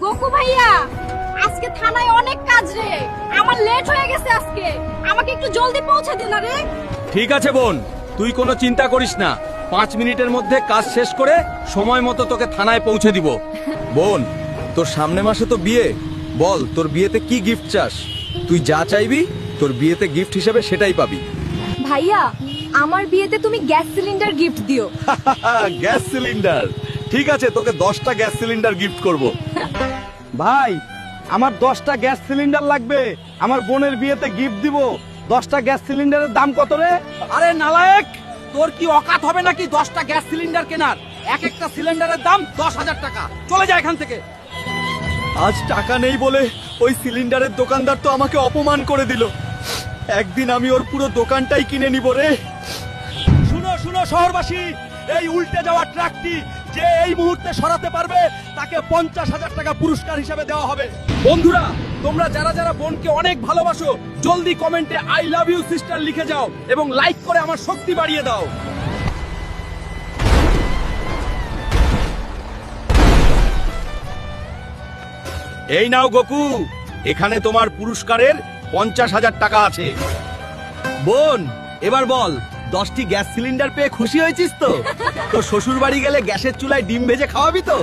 Goku ভাইয়া, আজকে থানায় অনেক কাজ রে, আমার লেট হয়ে গেছে আজকে, আমাকে একটু জলদি পৌঁছে দে না রে। ঠিক আছে বোন, তুই কোনো চিন্তা করিস না, 5 মিনিটের মধ্যে কাজ শেষ করে সময় মতো তোকে থানায় পৌঁছে দিব। বোন, তোর সামনে মাসে তো বিয়ে, বল তোর বিয়েতে কি গিফট চাস? তুই যা চাইবি তোর বিয়েতে গিফট হিসেবে সেটাই পাবি। ভাইয়া, আমার বিয়েতে তুমি গ্যাস সিলিন্ডার গিফট দিও। Gas cylinder? ঠিক আছে, তোকে 10টা গ্যাস সিলিন্ডার গিফট করব। ভাই, আমার 10টা গ্যাস সিলিন্ডার লাগবে, আমার বোনের বিয়েতে গিফট দিব। 10টা গ্যাস সিলিন্ডারের দাম কত রে? আরে নালায়েক, তোর কি অকাত হবে নাকি 10টা গ্যাস সিলিন্ডার কেনার? এক একটা সিলিন্ডারের দাম 10,000 টাকা। চলে যা এখান থেকে। আজ টাকা নেই বলে ওই সিলিন্ডারের দোকানদার তো আমাকে অপমান করে দিল। একদিন আমি ওর পুরো দোকানটাই কিনে নিব রে। শুনো শুনো শহরবাসী, এই উল্টে যাওয়া ট্রাকটি যে এই মুহূর্তে সরাতে পারবে তাকে 50,000 টাকা পুরস্কার হিসেবে দেওয়া হবে। বন্ধুরা, তোমরা যারা যারা বোনকে অনেক ভালোবাসো, জলদি কমেন্টে আই লাভ ইউ সিস্টার লিখে যাও এবং লাইক করে আমার শক্তি বাড়িয়ে দাও। এই নাও গোকু, এখানে তোমার পুরস্কারের 50,000 টাকা আছে। বোন, এবার বল, 10টি গ্যাস সিলিন্ডার পেয়ে খুশি হয়েছিস তো? তোর শ্বশুর বাড়ি গেলে গ্যাসের চুলায় ডিম ভেজে খাওয়াবি তো?